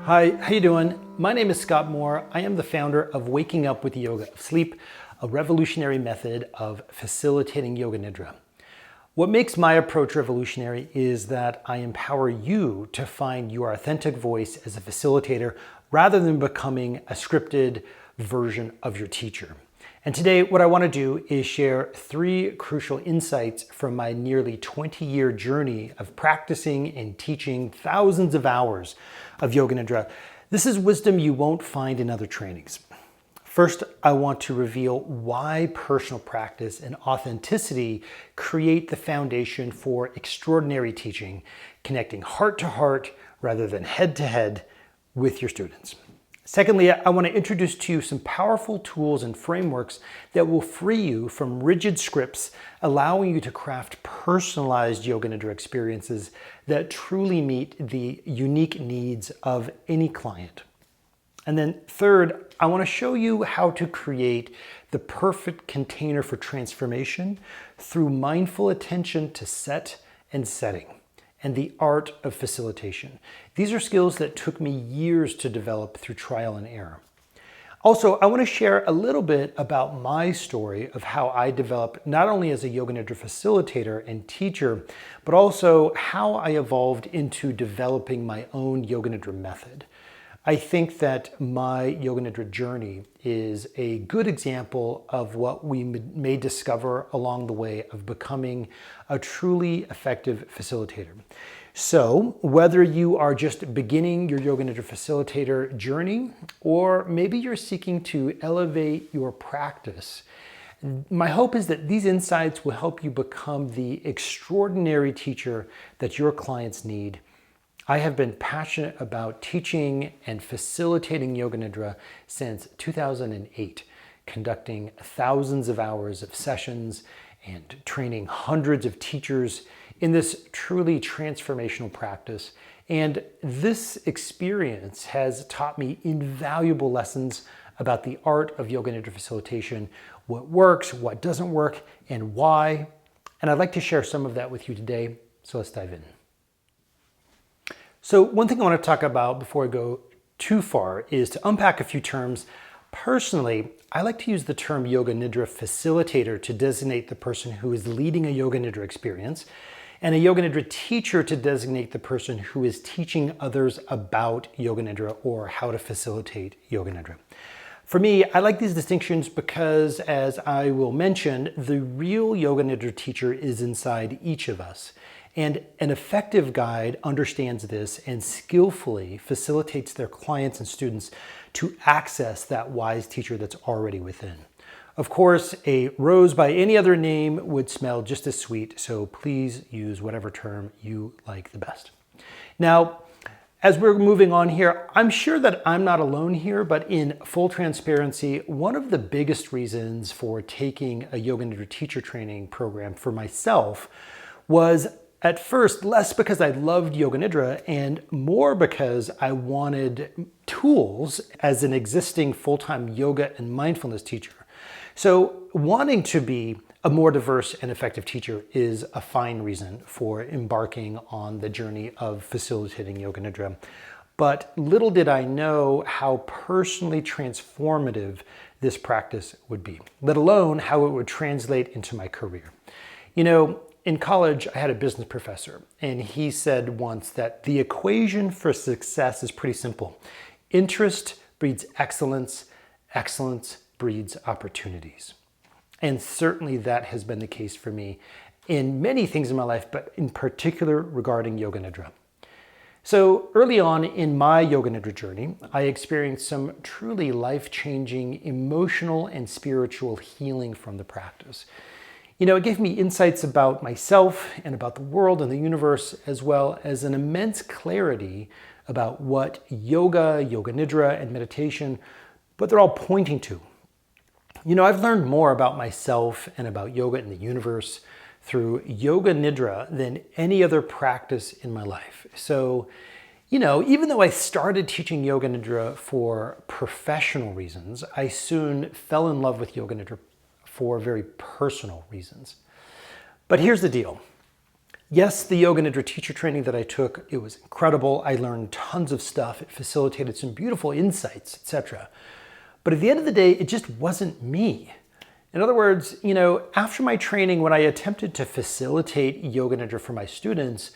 Hi, how you doing? My name is Scott Moore. I am the founder of Waking Up with Yoga of Sleep, a revolutionary method of facilitating Yoga Nidra. What makes my approach revolutionary is that I empower you to find your authentic voice as a facilitator rather than becoming a scripted version of your teacher. And today, what I want to do is share 3 crucial insights from my nearly 20-year journey of practicing and teaching thousands of hours of Yoga Nidra. This is wisdom you won't find in other trainings. First, I want to reveal why personal practice and authenticity create the foundation for extraordinary teaching, connecting heart to heart rather than head to head with your students. Secondly, I want to introduce to you some powerful tools and frameworks that will free you from rigid scripts, allowing you to craft personalized Yoga Nidra experiences that truly meet the unique needs of any client. And then third, I want to show you how to create the perfect container for transformation through mindful attention to set and setting, and the art of facilitation. These are skills that took me years to develop through trial and error. Also, I want to share a little bit about my story of how I developed not only as a Yoga Nidra facilitator and teacher, but also how I evolved into developing my own Yoga Nidra method. I think that my Yoga Nidra journey is a good example of what we may discover along the way of becoming a truly effective facilitator. So whether you are just beginning your Yoga Nidra facilitator journey, or maybe you're seeking to elevate your practice, my hope is that these insights will help you become the extraordinary teacher that your clients need. I have been passionate about teaching and facilitating Yoga Nidra since 2008, conducting thousands of hours of sessions and training hundreds of teachers in this truly transformational practice. And this experience has taught me invaluable lessons about the art of Yoga Nidra facilitation, what works, what doesn't work, and why. And I'd like to share some of that with you today, so let's dive in. So one thing I want to talk about before I go too far is to unpack a few terms. Personally, I like to use the term Yoga Nidra facilitator to designate the person who is leading a Yoga Nidra experience, and a Yoga Nidra teacher to designate the person who is teaching others about Yoga Nidra or how to facilitate Yoga Nidra. For me, I like these distinctions because, as I will mention, the real Yoga Nidra teacher is inside each of us. And an effective guide understands this and skillfully facilitates their clients and students to access that wise teacher that's already within. Of course, a rose by any other name would smell just as sweet, so please use whatever term you like the best. Now, as we're moving on here, I'm sure that I'm not alone here, but in full transparency, one of the biggest reasons for taking a Yoga Nidra teacher training program for myself was at first less because I loved Yoga Nidra and more because I wanted tools as an existing full-time yoga and mindfulness teacher. So wanting to be a more diverse and effective teacher is a fine reason for embarking on the journey of facilitating Yoga Nidra. But little did I know how personally transformative this practice would be, let alone how it would translate into my career. You know, in college, I had a business professor, and he said once that the equation for success is pretty simple. Interest breeds excellence, excellence breeds opportunities. And certainly that has been the case for me in many things in my life, but in particular regarding Yoga Nidra. So early on in my Yoga Nidra journey, I experienced some truly life-changing emotional and spiritual healing from the practice. You know, it gave me insights about myself and about the world and the universe, as well as an immense clarity about what yoga, Yoga Nidra, and meditation, what they're all pointing to. You know, I've learned more about myself and about yoga and the universe through Yoga Nidra than any other practice in my life. So, you know, even though I started teaching Yoga Nidra for professional reasons, I soon fell in love with Yoga Nidra for very personal reasons. But here's the deal. Yes, the Yoga Nidra teacher training that I took, it was incredible. I learned tons of stuff. It facilitated some beautiful insights, etc. But at the end of the day, it just wasn't me. In other words, after my training, when I attempted to facilitate Yoga Nidra for my students,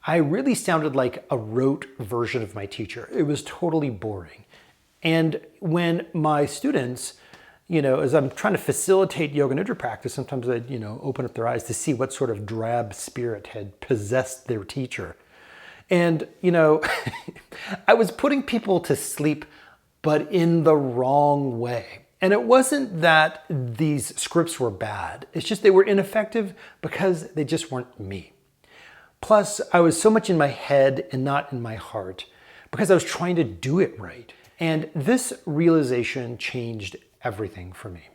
I really sounded like a rote version of my teacher. It was totally boring. And when my students, as I'm trying to facilitate Yoga Nidra practice, sometimes I'd, open up their eyes to see what sort of drab spirit had possessed their teacher. And, I was putting people to sleep, but in the wrong way. And it wasn't that these scripts were bad. It's just they were ineffective because they just weren't me. Plus, I was so much in my head and not in my heart because I was trying to do it right. And this realization changed everything for me.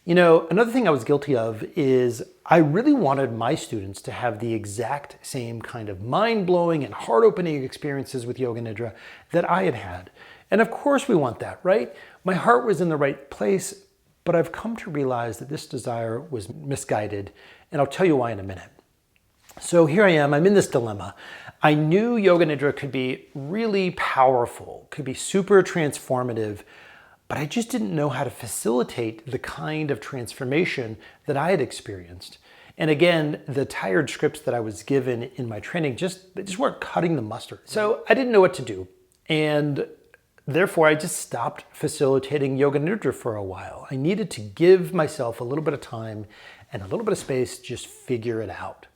Another thing I was guilty of is I really wanted my students to have the exact same kind of mind-blowing and heart-opening experiences with Yoga Nidra that I had had. And of course we want that, right? My heart was in the right place, but I've come to realize that this desire was misguided, and I'll tell you why in a minute. So here I am, I'm in this dilemma. I knew Yoga Nidra could be really powerful, could be super transformative, but I just didn't know how to facilitate the kind of transformation that I had experienced. And again, the tired scripts that I was given in my training they just weren't cutting the mustard. So I didn't know what to do. And therefore, I just stopped facilitating Yoga Nidra for a while. I needed to give myself a little bit of time and a little bit of space to just figure it out.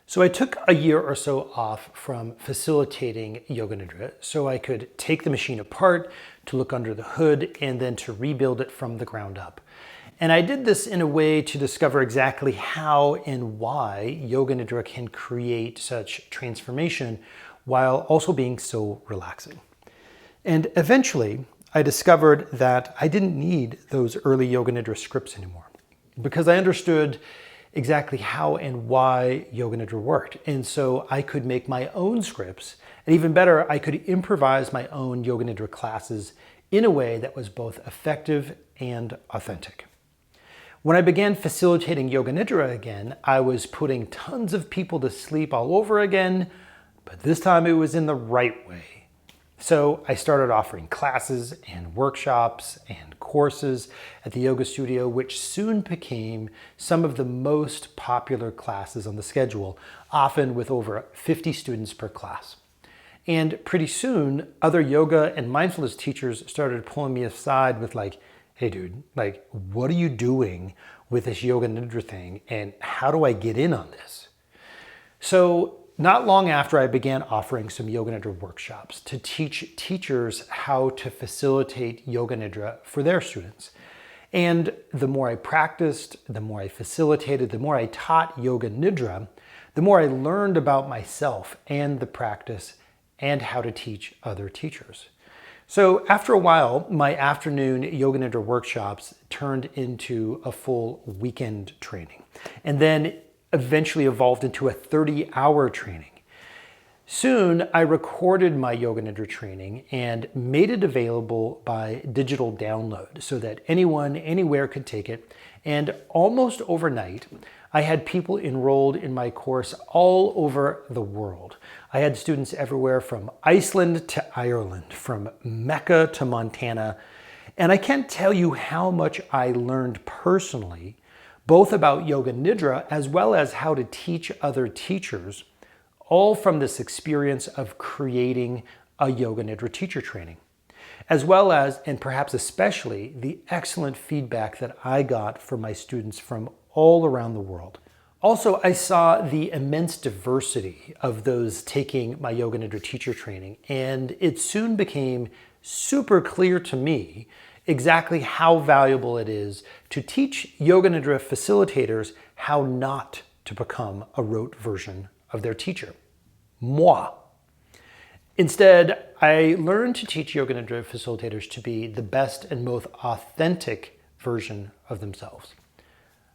So I took a year or so off from facilitating Yoga Nidra so I could take the machine apart, to look under the hood, and then to rebuild it from the ground up. And I did this in a way to discover exactly how and why Yoga Nidra can create such transformation while also being so relaxing. And eventually, I discovered that I didn't need those early Yoga Nidra scripts anymore because I understood exactly how and why Yoga Nidra worked. And so I could make my own scripts, and even better, I could improvise my own Yoga Nidra classes in a way that was both effective and authentic. When I began facilitating Yoga Nidra again, I was putting tons of people to sleep all over again, but this time it was in the right way. So I started offering classes and workshops and courses at the yoga studio, which soon became some of the most popular classes on the schedule, often with over 50 students per class. And pretty soon, other yoga and mindfulness teachers started pulling me aside with hey dude, what are you doing with this Yoga Nidra thing? And how do I get in on this? So not long after, I began offering some Yoga Nidra workshops to teach teachers how to facilitate Yoga Nidra for their students. And the more I practiced, the more I facilitated, the more I taught Yoga Nidra, the more I learned about myself and the practice and how to teach other teachers. So after a while, my afternoon Yoga Nidra workshops turned into a full weekend training, and then eventually evolved into a 30-hour training. Soon, I recorded my Yoga Nidra training and made it available by digital download so that anyone, anywhere could take it. And almost overnight, I had people enrolled in my course all over the world. I had students everywhere from Iceland to Ireland, from Mecca to Montana. And I can't tell you how much I learned personally, both about Yoga Nidra as well as how to teach other teachers, all from this experience of creating a Yoga Nidra teacher training, as well as, and perhaps especially, the excellent feedback that I got from my students from all around the world. Also, I saw the immense diversity of those taking my Yoga Nidra teacher training, and it soon became super clear to me exactly how valuable it is to teach Yoga Nidra facilitators how not to become a rote version of their teacher, moi. Instead, I learned to teach Yoga Nidra facilitators to be the best and most authentic version of themselves.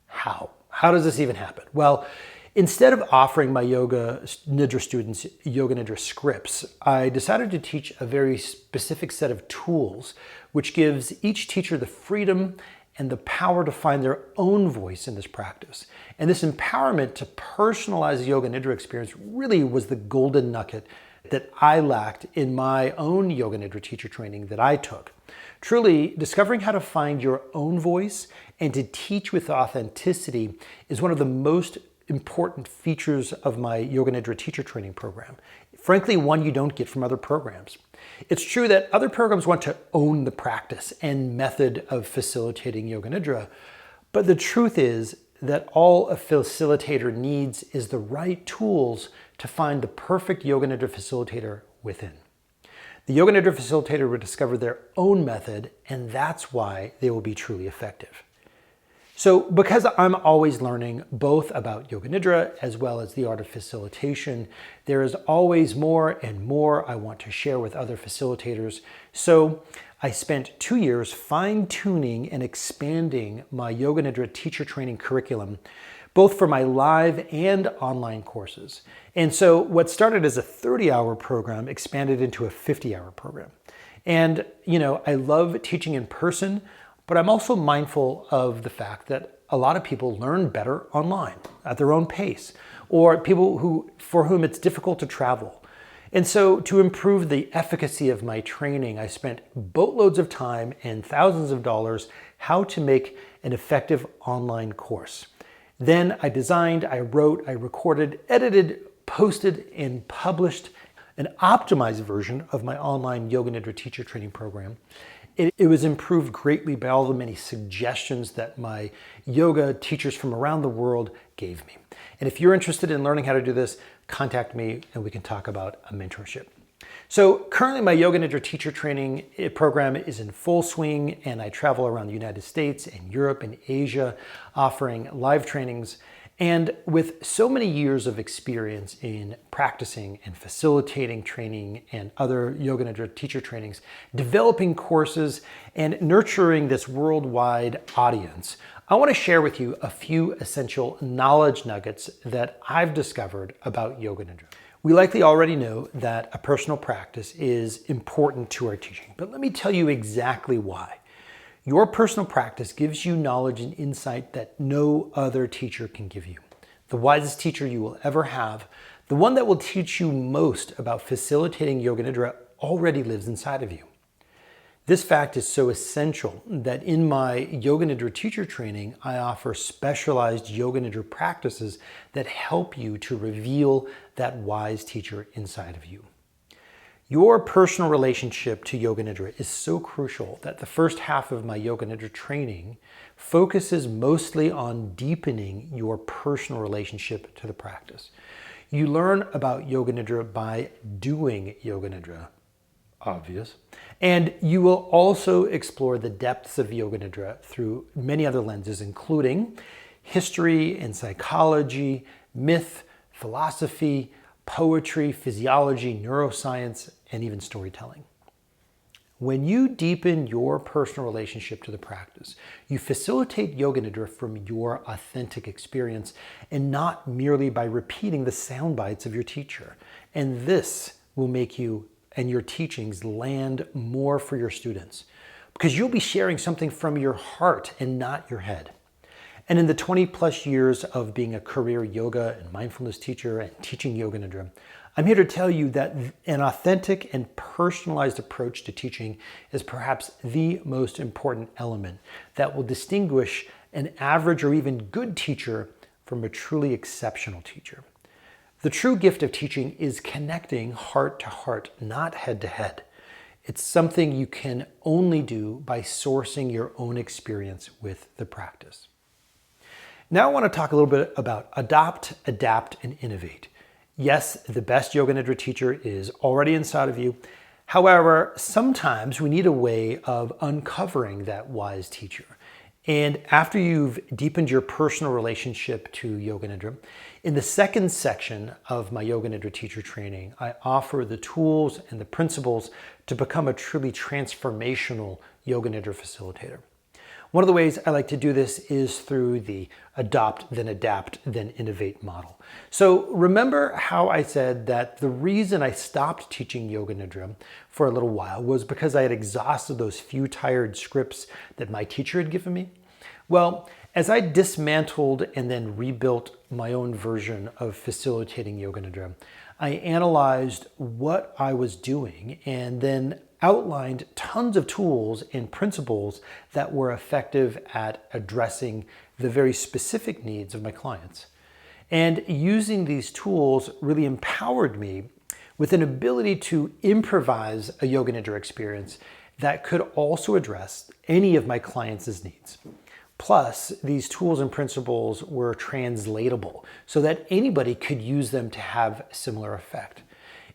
How? How does this even happen? Well, instead of offering my Yoga Nidra students Yoga Nidra scripts, I decided to teach a very specific set of tools which gives each teacher the freedom and the power to find their own voice in this practice. And this empowerment to personalize the Yoga Nidra experience really was the golden nugget that I lacked in my own Yoga Nidra teacher training that I took. Truly, discovering how to find your own voice and to teach with authenticity is one of the most important features of my Yoga Nidra teacher training program. Frankly, one you don't get from other programs. It's true that other programs want to own the practice and method of facilitating Yoga Nidra, but the truth is that all a facilitator needs is the right tools to find the perfect Yoga Nidra facilitator within. The Yoga Nidra facilitator will discover their own method, and that's why they will be truly effective. So because I'm always learning both about Yoga Nidra as well as the art of facilitation, there is always more and more I want to share with other facilitators. So I spent 2 years fine-tuning and expanding my Yoga Nidra teacher training curriculum, both for my live and online courses. And so what started as a 30-hour program expanded into a 50-hour program. And, I love teaching in person, but I'm also mindful of the fact that a lot of people learn better online at their own pace, or people for whom it's difficult to travel. And so to improve the efficacy of my training, I spent boatloads of time and thousands of dollars how to make an effective online course. Then I designed, I wrote, I recorded, edited, posted, and published an optimized version of my online Yoga Nidra teacher training program. It was improved greatly by all the many suggestions that my yoga teachers from around the world gave me. And if you're interested in learning how to do this, contact me and we can talk about a mentorship. So currently my Yoga Nidra teacher training program is in full swing, and I travel around the United States and Europe and Asia offering live trainings. And with so many years of experience in practicing and facilitating training and other Yoga Nidra teacher trainings, developing courses and nurturing this worldwide audience, I want to share with you a few essential knowledge nuggets that I've discovered about Yoga Nidra. We likely already know that a personal practice is important to our teaching, but let me tell you exactly why. Your personal practice gives you knowledge and insight that no other teacher can give you. The wisest teacher you will ever have, the one that will teach you most about facilitating Yoga Nidra, already lives inside of you. This fact is so essential that in my Yoga Nidra teacher training, I offer specialized Yoga Nidra practices that help you to reveal that wise teacher inside of you. Your personal relationship to Yoga Nidra is so crucial that the first half of my Yoga Nidra training focuses mostly on deepening your personal relationship to the practice. You learn about Yoga Nidra by doing Yoga Nidra, obvious, and you will also explore the depths of Yoga Nidra through many other lenses, including history and psychology, myth, philosophy, poetry, physiology, neuroscience, and even storytelling. When you deepen your personal relationship to the practice, you facilitate Yoga Nidra from your authentic experience and not merely by repeating the sound bites of your teacher. And this will make you and your teachings land more for your students, because you'll be sharing something from your heart and not your head. And in the 20 plus years of being a career yoga and mindfulness teacher and teaching Yoga Nidra, I'm here to tell you that an authentic and personalized approach to teaching is perhaps the most important element that will distinguish an average or even good teacher from a truly exceptional teacher. The true gift of teaching is connecting heart to heart, not head to head. It's something you can only do by sourcing your own experience with the practice. Now I want to talk a little bit about adopt, adapt, and innovate. Yes, the best Yoga Nidra teacher is already inside of you. However, sometimes we need a way of uncovering that wise teacher. And after you've deepened your personal relationship to Yoga Nidra, in the second section of my Yoga Nidra teacher training, I offer the tools and the principles to become a truly transformational Yoga Nidra facilitator. One of the ways I like to do this is through the adopt, then adapt, then innovate model. So remember how I said that the reason I stopped teaching Yoga Nidra for a little while was because I had exhausted those few tired scripts that my teacher had given me? Well, as I dismantled and then rebuilt my own version of facilitating Yoga Nidra, I analyzed what I was doing and then outlined tons of tools and principles that were effective at addressing the very specific needs of my clients. And using these tools really empowered me with an ability to improvise a Yoga Nidra experience that could also address any of my clients' needs. Plus, these tools and principles were translatable so that anybody could use them to have a similar effect.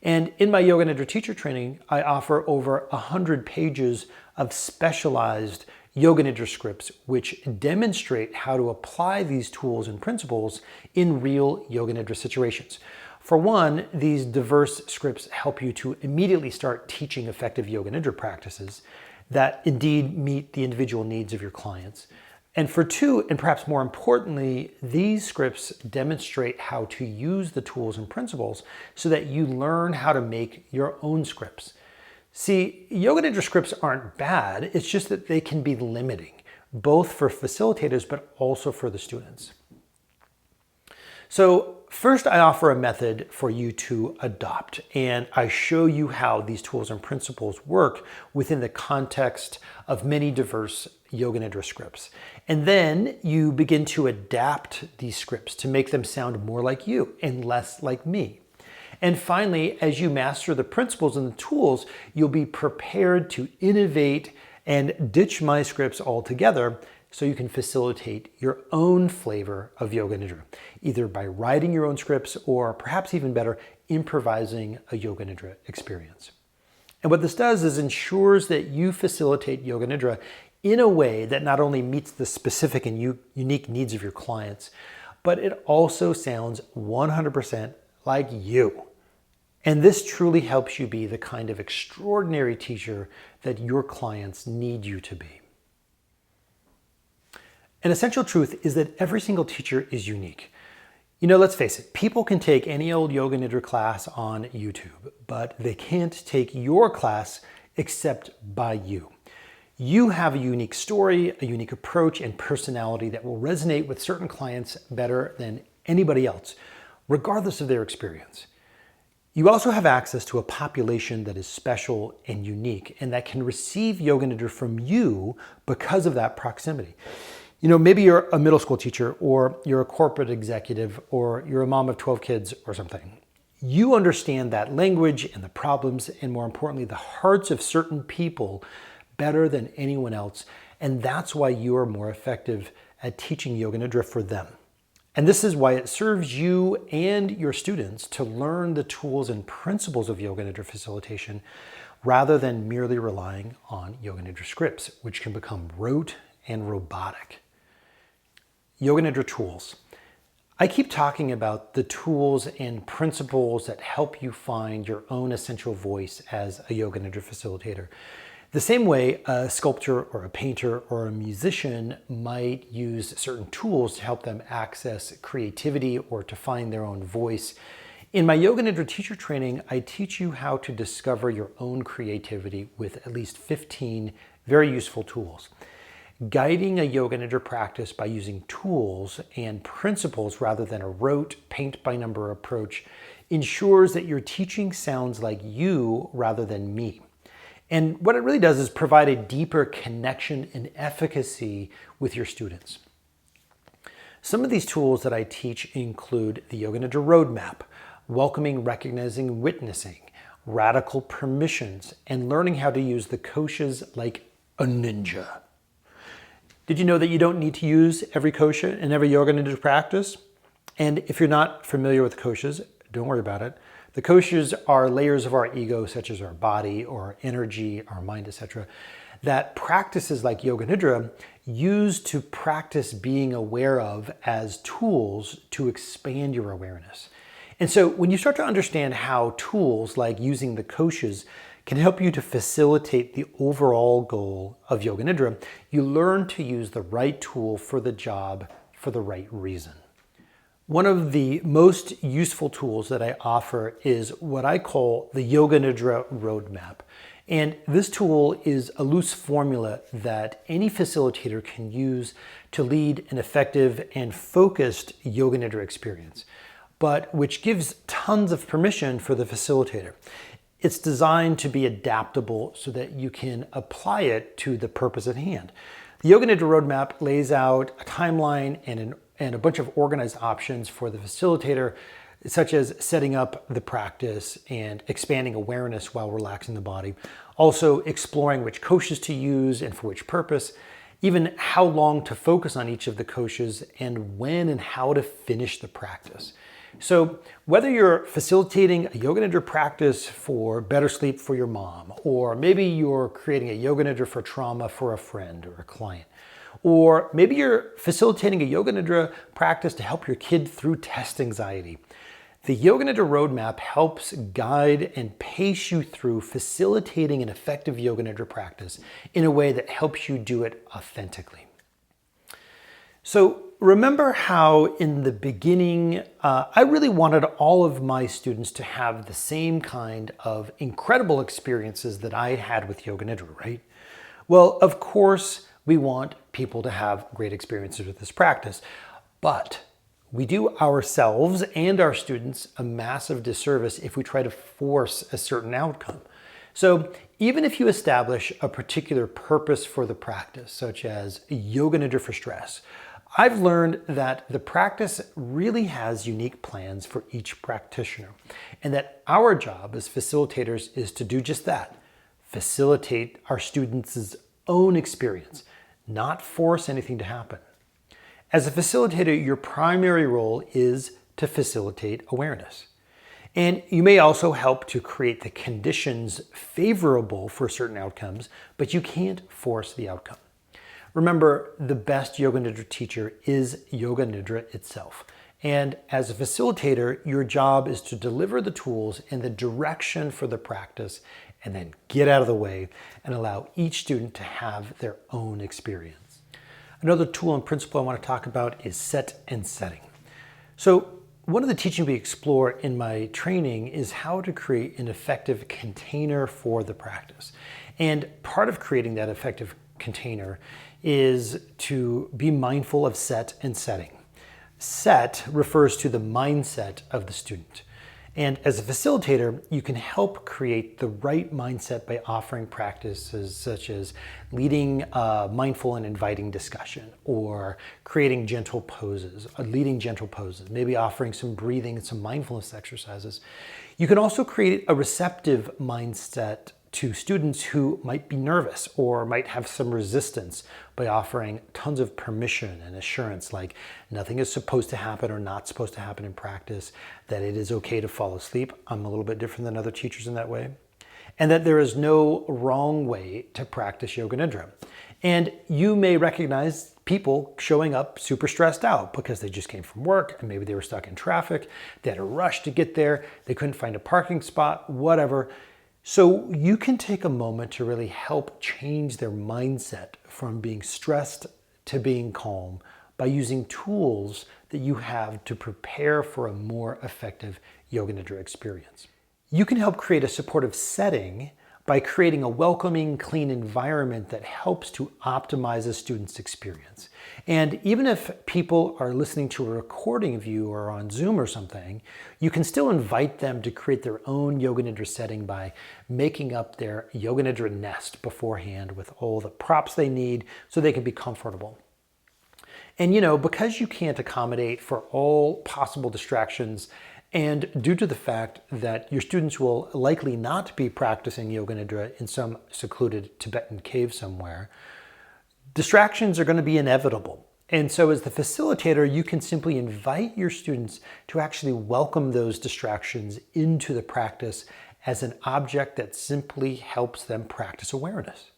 And in my Yoga Nidra teacher training, I offer over 100 pages of specialized Yoga Nidra scripts which demonstrate how to apply these tools and principles in real Yoga Nidra situations. For one, these diverse scripts help you to immediately start teaching effective Yoga Nidra practices that indeed meet the individual needs of your clients. And for two, and perhaps more importantly, these scripts demonstrate how to use the tools and principles so that you learn how to make your own scripts. See, Yoga Nidra scripts aren't bad, it's just that they can be limiting, both for facilitators but also for the students. So first, I offer a method for you to adopt, and I show you how these tools and principles work within the context of many diverse Yoga Nidra scripts. And then you begin to adapt these scripts to make them sound more like you and less like me. And finally, as you master the principles and the tools, you'll be prepared to innovate and ditch my scripts altogether so you can facilitate your own flavor of Yoga Nidra, either by writing your own scripts or perhaps even better, improvising a Yoga Nidra experience. And what this does is ensures that you facilitate Yoga Nidra in a way that not only meets the specific and unique needs of your clients, but it also sounds 100% like you. And this truly helps you be the kind of extraordinary teacher that your clients need you to be. An essential truth is that every single teacher is unique. You know, let's face it, people can take any old Yoga Nidra class on YouTube, but they can't take your class except by you. You have a unique story, a unique approach, and personality that will resonate with certain clients better than anybody else, regardless of their experience. You also have access to a population that is special and unique and that can receive Yoga Nidra from you because of that proximity. You know, maybe you're a middle school teacher, or you're a corporate executive, or you're a mom of 12 kids or something. You understand that language and the problems, and more importantly, the hearts of certain people better than anyone else. And that's why you are more effective at teaching Yoga Nidra for them. And this is why it serves you and your students to learn the tools and principles of Yoga Nidra facilitation rather than merely relying on Yoga Nidra scripts, which can become rote and robotic. Yoga Nidra tools. I keep talking about the tools and principles that help you find your own essential voice as a Yoga Nidra facilitator. The same way a sculptor or a painter or a musician might use certain tools to help them access creativity or to find their own voice. In my Yoga Nidra teacher training, I teach you how to discover your own creativity with at least 15 very useful tools. Guiding a Yoga Nidra practice by using tools and principles rather than a rote paint-by-number approach ensures that your teaching sounds like you rather than me. And what it really does is provide a deeper connection and efficacy with your students. Some of these tools that I teach include the Yoga Nidra roadmap, welcoming, recognizing, witnessing, radical permissions, and learning how to use the koshas like a ninja. Did you know that you don't need to use every kosha in every Yoga Nidra practice? And if you're not familiar with koshas, don't worry about it. The koshas are layers of our ego, such as our body or our energy, our mind, etc., that practices like Yoga Nidra use to practice being aware of as tools to expand your awareness. And so when you start to understand how tools like using the koshas can help you to facilitate the overall goal of Yoga Nidra, you learn to use the right tool for the job for the right reason. One of the most useful tools that I offer is what I call the Yoga Nidra roadmap. And this tool is a loose formula that any facilitator can use to lead an effective and focused Yoga Nidra experience, but which gives tons of permission for the facilitator. It's designed to be adaptable so that you can apply it to the purpose at hand. The Yoga Nidra roadmap lays out a timeline and a bunch of organized options for the facilitator, such as setting up the practice and expanding awareness while relaxing the body. Also exploring which koshas to use and for which purpose, even how long to focus on each of the koshas and when and how to finish the practice. So whether you're facilitating a Yoga Nidra practice for better sleep for your mom, or maybe you're creating a Yoga Nidra for trauma for a friend or a client, or maybe you're facilitating a Yoga Nidra practice to help your kid through test anxiety, the Yoga Nidra roadmap helps guide and pace you through facilitating an effective Yoga Nidra practice in a way that helps you do it authentically. So remember how in the beginning, I really wanted all of my students to have the same kind of incredible experiences that I had with Yoga Nidra, right? Well, of course, we want people to have great experiences with this practice, but we do ourselves and our students a massive disservice if we try to force a certain outcome. So even if you establish a particular purpose for the practice, such as Yoga Nidra for stress, I've learned that the practice really has unique plans for each practitioner, and that our job as facilitators is to do just that, facilitate our students' own experience, not force anything to happen. As a facilitator, your primary role is to facilitate awareness. And you may also help to create the conditions favorable for certain outcomes, but you can't force the outcome. Remember, the best Yoga Nidra teacher is Yoga Nidra itself. And as a facilitator, your job is to deliver the tools and the direction for the practice, and then get out of the way and allow each student to have their own experience. Another tool and principle I want to talk about is set and setting. So one of the teachings we explore in my training is how to create an effective container for the practice. And part of creating that effective container is to be mindful of set and setting. Set refers to the mindset of the student. And as a facilitator, you can help create the right mindset by offering practices such as leading mindful and inviting discussion, or creating gentle poses, leading gentle poses, maybe offering some breathing and some mindfulness exercises. You can also create a receptive mindset to students who might be nervous or might have some resistance by offering tons of permission and assurance, like nothing is supposed to happen or not supposed to happen in practice, that it is okay to fall asleep. I'm a little bit different than other teachers in that way. And that there is no wrong way to practice Yoga Nidra. And you may recognize people showing up super stressed out because they just came from work and maybe they were stuck in traffic, they had a rush to get there, they couldn't find a parking spot, whatever. So you can take a moment to really help change their mindset from being stressed to being calm by using tools that you have to prepare for a more effective Yoga Nidra experience. You can help create a supportive setting by creating a welcoming, clean environment that helps to optimize a student's experience. And even if people are listening to a recording of you or on Zoom or something, you can still invite them to create their own Yoga Nidra setting by making up their Yoga Nidra nest beforehand with all the props they need so they can be comfortable. And because you can't accommodate for all possible distractions, and due to the fact that your students will likely not be practicing Yoga Nidra in some secluded Tibetan cave somewhere, distractions are going to be inevitable. And so as the facilitator, you can simply invite your students to actually welcome those distractions into the practice as an object that simply helps them practice awareness.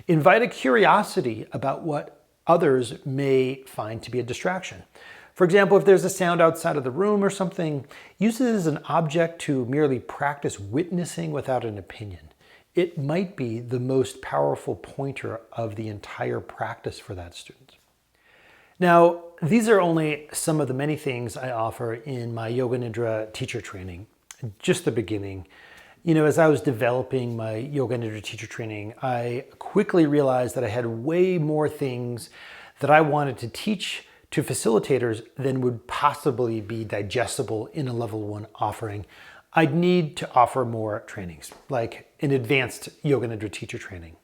Invite a curiosity about what others may find to be a distraction. For example, if there's a sound outside of the room or something, use it as an object to merely practice witnessing without an opinion. It might be the most powerful pointer of the entire practice for that student. Now, these are only some of the many things I offer in my Yoga Nidra teacher training. Just the beginning. As I was developing my Yoga Nidra teacher training, I quickly realized that I had way more things that I wanted to teach to facilitators then would possibly be digestible in a level 1 offering, I'd need to offer more trainings, like an advanced Yoga Nidra teacher training.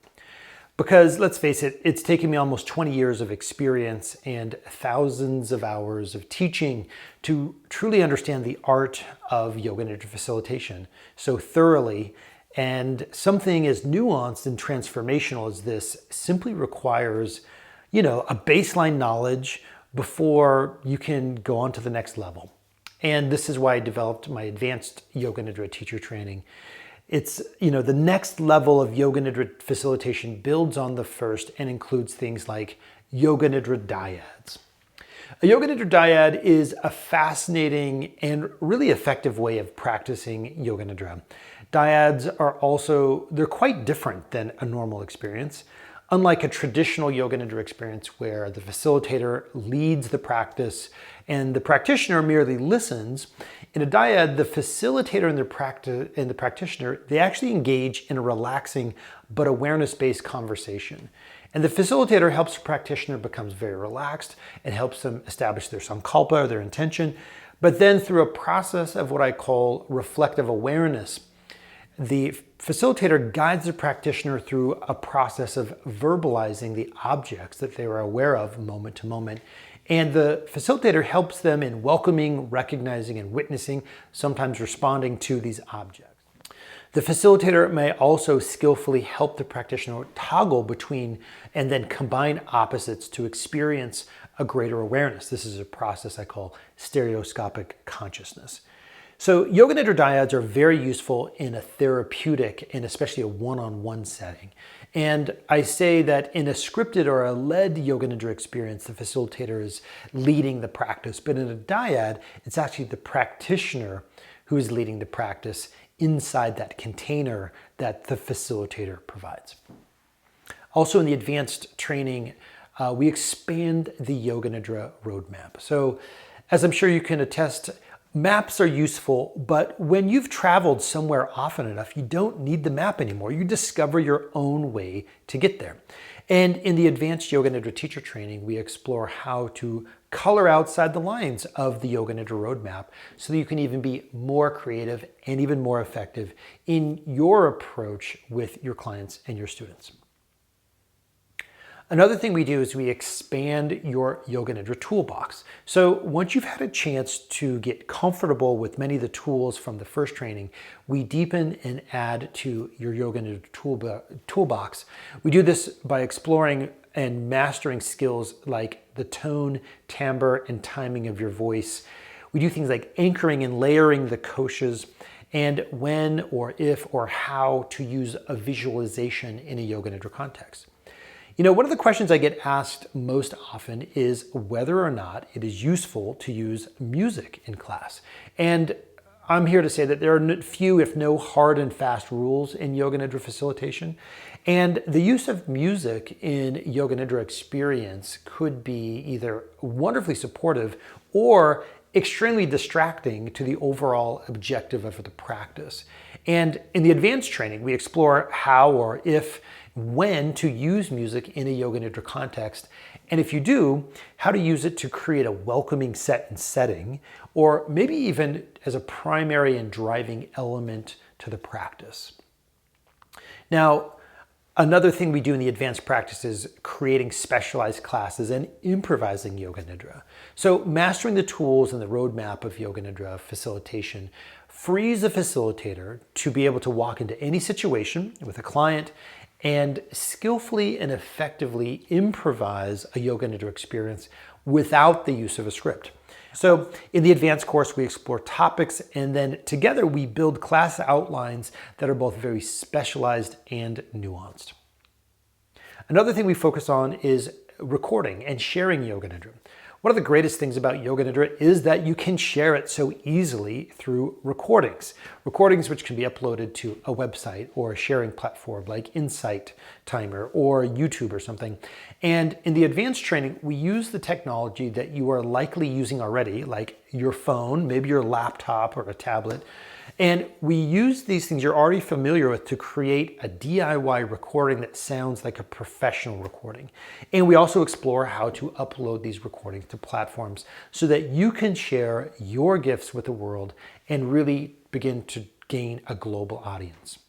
Because let's face it, it's taken me almost 20 years of experience and thousands of hours of teaching to truly understand the art of Yoga Nidra facilitation so thoroughly. And something as nuanced and transformational as this simply requires, a baseline knowledge before you can go on to the next level. And this is why I developed my advanced Yoga Nidra teacher training. It's, the next level of Yoga Nidra facilitation builds on the first and includes things like Yoga Nidra dyads. A Yoga Nidra dyad is a fascinating and really effective way of practicing Yoga Nidra. Dyads they're quite different than a normal experience. Unlike a traditional Yoga Nidra experience where the facilitator leads the practice and the practitioner merely listens, in a dyad, the facilitator and the practitioner, they actually engage in a relaxing but awareness-based conversation. And the facilitator helps the practitioner becomes very relaxed and helps them establish their sankalpa, or their intention. But then through a process of what I call reflective awareness, the facilitator guides the practitioner through a process of verbalizing the objects that they are aware of moment to moment. And the facilitator helps them in welcoming, recognizing, and witnessing, sometimes responding to these objects. The facilitator may also skillfully help the practitioner toggle between and then combine opposites to experience a greater awareness. This is a process I call stereoscopic consciousness. So Yoga Nidra dyads are very useful in a therapeutic and especially a one-on-one setting. And I say that in a scripted or a led Yoga Nidra experience, the facilitator is leading the practice. But in a dyad, it's actually the practitioner who is leading the practice inside that container that the facilitator provides. Also in the advanced training, we expand the Yoga Nidra roadmap. So as I'm sure you can attest, maps are useful, but when you've traveled somewhere often enough, you don't need the map anymore. You discover your own way to get there. And in the advanced Yoga Nidra teacher training, we explore how to color outside the lines of the Yoga Nidra roadmap so that you can even be more creative and even more effective in your approach with your clients and your students. Another thing we do is we expand your Yoga Nidra toolbox. So once you've had a chance to get comfortable with many of the tools from the first training, we deepen and add to your Yoga Nidra toolbox. We do this by exploring and mastering skills like the tone, timbre, and timing of your voice. We do things like anchoring and layering the koshas, and when or if or how to use a visualization in a Yoga Nidra context. One of the questions I get asked most often is whether or not it is useful to use music in class. And I'm here to say that there are few, if no, hard and fast rules in Yoga Nidra facilitation. And the use of music in Yoga Nidra experience could be either wonderfully supportive or extremely distracting to the overall objective of the practice. And in the advanced training, we explore how or if, when to use music in a Yoga Nidra context, and if you do, how to use it to create a welcoming set and setting, or maybe even as a primary and driving element to the practice. Now, another thing we do in the advanced practice is creating specialized classes and improvising Yoga Nidra. So mastering the tools and the roadmap of Yoga Nidra facilitation frees the facilitator to be able to walk into any situation with a client and skillfully and effectively improvise a Yoga Nidra experience without the use of a script. So in the advanced course, we explore topics, and then together we build class outlines that are both very specialized and nuanced. Another thing we focus on is recording and sharing Yoga Nidra. One of the greatest things about Yoga Nidra is that you can share it so easily through recordings. Recordings which can be uploaded to a website or a sharing platform like Insight Timer or YouTube or something. And in the advanced training, we use the technology that you are likely using already, like your phone, maybe your laptop or a tablet. And we use these things you're already familiar with to create a DIY recording that sounds like a professional recording. And we also explore how to upload these recordings to platforms so that you can share your gifts with the world and really begin to gain a global audience.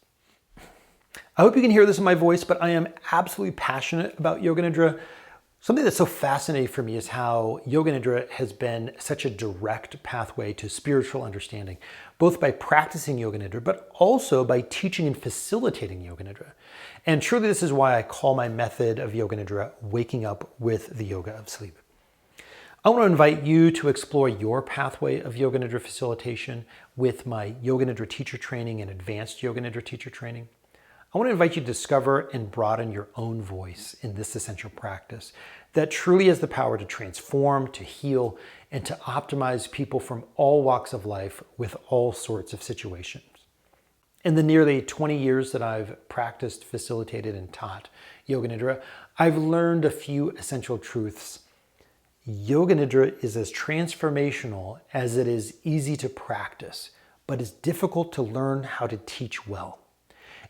I hope you can hear this in my voice, but I am absolutely passionate about Yoga Nidra. Something that's so fascinating for me is how Yoga Nidra has been such a direct pathway to spiritual understanding, both by practicing Yoga Nidra, but also by teaching and facilitating Yoga Nidra. And truly this is why I call my method of Yoga Nidra waking up with the yoga of sleep. I want to invite you to explore your pathway of Yoga Nidra facilitation with my Yoga Nidra teacher training and advanced Yoga Nidra teacher training. I want to invite you to discover and broaden your own voice in this essential practice that truly has the power to transform, to heal, and to optimize people from all walks of life with all sorts of situations. In the nearly 20 years that I've practiced, facilitated, and taught Yoga Nidra, I've learned a few essential truths. Yoga Nidra is as transformational as it is easy to practice, but is difficult to learn how to teach well.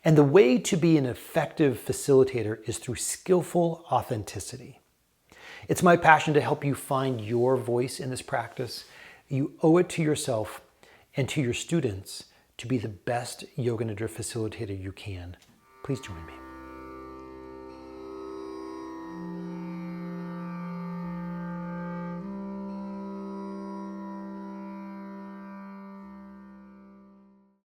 And the way to be an effective facilitator is through skillful authenticity. It's my passion to help you find your voice in this practice. You owe it to yourself and to your students to be the best Yoga Nidra facilitator you can. Please join me.